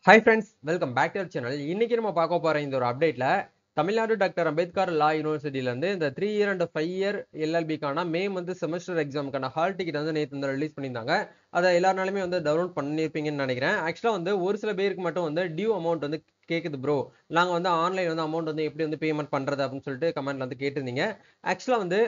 Hi friends, welcome back to our channel. இன்னைக்கு நம்ம பார்க்க போற இந்த ஒரு அப்டேட்ல தமிழ்நாடு டாக்டர் அம்பேத்கர் லா யூனிவர்சிட்டில இருந்து இந்த 3 இயர் அண்ட் 5 இயர் எல்எல்பிக்கான மே மந்த் செமஸ்டர் எக்ஸாமுக்கான ஹால் டிக்கெட் வந்து நேத்து வந்து ரிலீஸ் பண்ணியிருந்தாங்க. அதை எல்லாருனாலுமே வந்து டவுன்லோட் பண்ணியிருப்பீங்கன்னு நினைக்கிறேன். ஆக்சுவலா வந்து ஒரு சில பேருக்கு மட்டும் வந்து டியூ அமௌண்ட் வந்து கேக்குது ப்ரோ. நாங்க வந்து ஆன்லைன் வந்து அமௌண்ட் வந்து எப்படி வந்து பேமெண்ட் பண்றது அப்படின்னு சொல்லிட்டு கமெண்ட்ல வந்து கேட்டிருந்தீங்க. ஆக்சுவலா வந்து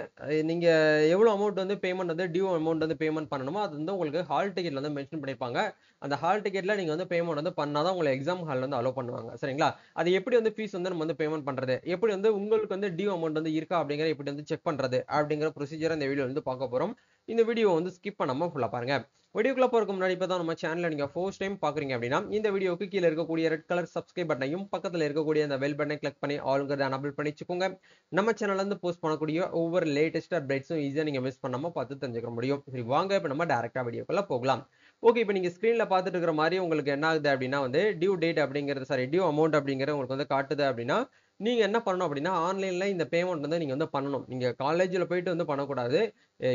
நீங்க எவ்வளவு அமௌண்ட் வந்து பேமெண்ட் வந்து டியூ அமௌண்ட் வந்து பேமெண்ட் பண்ணணுமோ அது வந்து உங்களுக்கு ஹால் டிக்கெட்ல வந்து மென்ஷன் பண்ணிருப்பாங்க. அந்த ஹால் டிக்கெட்ல நீங்க வந்து பேமெண்ட் வந்து பண்ணாதான் உங்களை எக்ஸாம் ஹால் வந்து அலோ பண்ணுவாங்க. சரிங்களா? அது எப்படி வந்து ஃபீஸ் வந்து நம்ம வந்து பேமெண்ட் பண்றது, எப்படி வந்து உங்களுக்கு வந்து டியூ அமௌண்ட் வந்து இருக்கா அப்படிங்கிற எப்படி வந்து செக் பண்றது அப்படிங்கிற ப்ரொசீஜர் இந்த வீடியோ வந்து பார்க்க போறோம். இந்த வீடியோ வந்து ஸ்கிப் பண்ணாம ஃபுல்லா பாருங்க. வீடியோக்குள்ள போறதுக்கு முன்னாடி இப்பதான் நம்ம சேனலை நீங்க ஃபர்ஸ்ட் டைம் பாக்குறீங்க அப்படின்னா இந்த வீடியோக்கு கீழே இருக்கக்கூடிய ரெட் கலர் சப்ஸ்கிரைப் பட்டனையும் பக்கத்துல இருக்கக்கூடிய அந்த பெல் பட்டனை கிளிக் பண்ணி ஆளுங்கிறத எனபிள் பண்ணிச்சுக்கோங்க. நம்ம சேனல்ல இருந்து போஸ்ட் பண்ணக்கூடிய ஒவ்வொரு லேட்டஸ்ட் அப்டேட்ஸும் ஈஸியா நீங்க மிஸ் பண்ணாம பார்த்து தெரிஞ்சுக்க முடியும். சரி வாங்க இப்ப நம்ம டைரக்டா வீடியோக்குள்ள போகலாம். ஓகே, இப்போ நீங்க ஸ்கிரீன்ல பார்த்துட்டு இருக்கிற மாதிரி உங்களுக்கு என்ன ஆகுது அப்படின்னா வந்து டியூ டேட் அப்படிங்கிறது சாரி டியூ அமௌண்ட் அப்படிங்கிறது உங்களுக்கு வந்து காட்டுது அப்படின்னா நீங்க என்ன பண்ணணும் அப்படின்னா ஆன்லைன்ல இந்த பேமெண்ட் வந்து நீங்க வந்து பண்ணணும். நீங்க காலேஜ்ல போயிட்டு வந்து பண்ணக்கூடாது.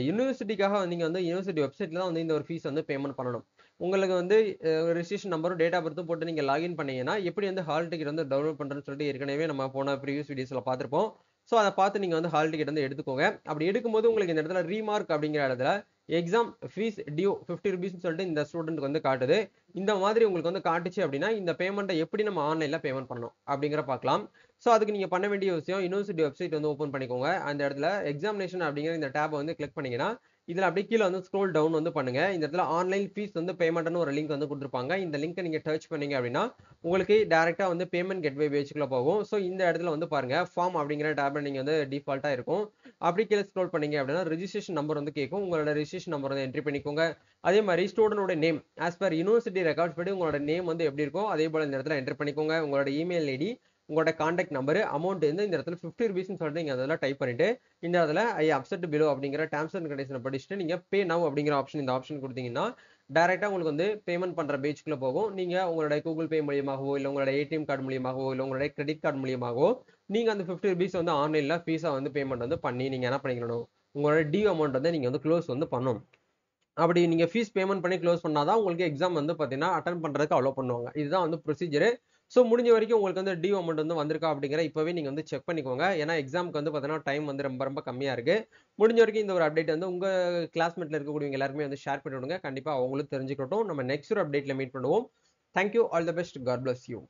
யூனிவர்சிட்டிக்காக நீங்க வந்து யூனிவர்சிட்டி வெப்சைட்ல தான் வந்து இந்த ஒரு ஃபீஸ் வந்து பேமெண்ட் பண்ணணும். உங்களுக்கு வந்து ரெஜிஸ்ட்ரேஷன் நம்பரும் டேட் ஆஃப் பர்த்தும் போட்டு நீங்க லாகின் பண்ணீங்கன்னா எப்படி வந்து ஹால் டிக்கெட் வந்து டவுன்லோட் பண்றதுன்னு சொல்லிட்டு ஏற்கனவே நம்ம போன ப்ரீவியஸ் வீடியோஸ்ல பார்த்திருப்போம். ஸோ அதை பார்த்து நீங்க வந்து ஹால் டிக்கெட் வந்து எடுத்துக்கோங்க. அப்படி எடுக்கும்போது உங்களுக்கு இந்த இடத்துல ரீமார்க் அப்படிங்கிற இடத்துல எக்ஸாம் ஃபீஸ் டியூ 50 ருபீஸ் சொல்லிட்டு இந்த ஸ்டூடெண்ட் வந்து காட்டுது. இந்த மாதிரி உங்களுக்கு வந்து காட்டுச்சு அப்படின்னா இந்த பேமெண்ட்டை எப்படி நம்ம ஆன்லைன்ல பேமெண்ட் பண்ணணும் அப்படிங்கிற பார்க்கலாம். ஸோ அதுக்கு நீங்க பண்ண வேண்டிய விஷயம் யூனிவர்சிட்டி வெப்சைட் வந்து ஓப்பன் பண்ணிக்கோங்க. அந்த இடத்துல எக்ஸாமினேஷன் அப்படிங்கிற இந்த டேப் வந்து கிளிக் பண்ணீங்கன்னா இதுல அப்படியே கீழே வந்து ஸ்க்ரோல் டவுன் வந்து பண்ணுங்க. இந்த இடத்துல ஆன்லைன் ஃபீஸ் வந்து பேமெண்ட்னு ஒரு லிங்க் வந்து கொடுத்துருப்பாங்க. இந்த லிங்கை நீங்க டச் பண்ணீங்க அப்படின்னா உங்களுக்கு டைரக்டா வந்து பேமெண்ட் கெட்வே பேஜுக்குள்ள போகும். ஸோ இந்த இடத்துல வந்து பாருங்க ஃபார்ம் அப்படிங்கிற டேப்ல நீங்க வந்து டிஃபால்ட்டா இருக்கும். அப்படி கீழே ஸ்க்ரோல் பண்ணீங்க அப்படின்னா ரெஜிஸ்ட்ரேஷன் நம்பர் வந்து கேட்கும். உங்களோட ரெஜிஸ்ட்ரேஷன் நம்பர் வந்து என்ட்ரி பண்ணிக்கோங்க. அதே மாதிரி ஸ்டூடெண்டோட name as per university records படி உங்களோட நேம் வந்து எப்படி இருக்கும் அதே போல இந்த இடத்துல என்ட்ரி பண்ணிக்கோங்க. உங்களோட இமெயில் ஐடி, உங்களோட கான்டாக்ட் நம்பர், அமௌண்ட் வந்து இந்த இடத்துல 50 ருபீஸ்னு சொல்லிட்டு நீங்க அதெல்லாம் டைப் பண்ணிட்டு இந்த இடத்துல ஐ அப்செட் பிலோ அப்படிங்கிற டேர்ம்ஸ் அண்ட் கண்டிஷனை படிச்சுட்டு நீங்க பே நவ் அப்படிங்கிற ஆப்ஷன் இந்த ஆப்ஷன் கொடுத்தீங்கன்னா டைரக்டா உங்களுக்கு வந்து பேமெண்ட் பண்ற பேஜ்க்குள்ள போகும். நீங்க உங்களோட கூகுள் பே மூலியமாகவோ இல்ல உங்களோட ஏடிஎம் கார்டு மூலியமாகவோ இல்ல உங்களோட கிரெடிட் கார்டு மூலியமாகவோ நீங்க அந்த 50 ருபீஸ் வந்து ஆன்லைன்ல ஃபீஸா வந்து பேமெண்ட் வந்து பண்ணி நீங்க என்ன பண்ணிக்கணும், உங்களோட டியூ அமௌண்ட் வந்து நீங்க வந்து க்ளோஸ் வந்து பண்ணணும். அப்படி நீங்க ஃபீஸ் பேமெண்ட் பண்ணி க்ளோஸ் பண்ணாதான் உங்களுக்கு எக்ஸாம் வந்து பாத்தீங்கன்னா அட்டன் பண்றதுக்கு அலோ பண்ணுவாங்க. இதுதான் வந்து ப்ரொசீஜர். ஸோ முடிஞ்ச வரைக்கும் உங்களுக்கு வந்து டியூ அமௌண்ட் வந்து வந்திருக்கா அப்படிங்கிற இப்பவே நீங்க வந்து செக் பண்ணிக்கோங்க. ஏன்னா எக்ஸாமுக்கு வந்து பாத்தீங்கன்னா டைம் வந்து ரொம்ப ரொம்ப கம்மியா இருக்கு. முடிஞ்ச வரைக்கும் இந்த ஒரு அப்டேட் வந்து உங்க கிளாஸ்மேட்ல இருக்கக்கூடியவங்க எல்லாருமே வந்து ஷேர் பண்ணி விடுங்க. கண்டிப்பா அவங்களும் தெரிஞ்சுக்கட்டும். நம்ம நெக்ஸ்ட் ஒரு அப்டேட்ல மீட் பண்ணுவோம். Thank you, all the best, god bless you.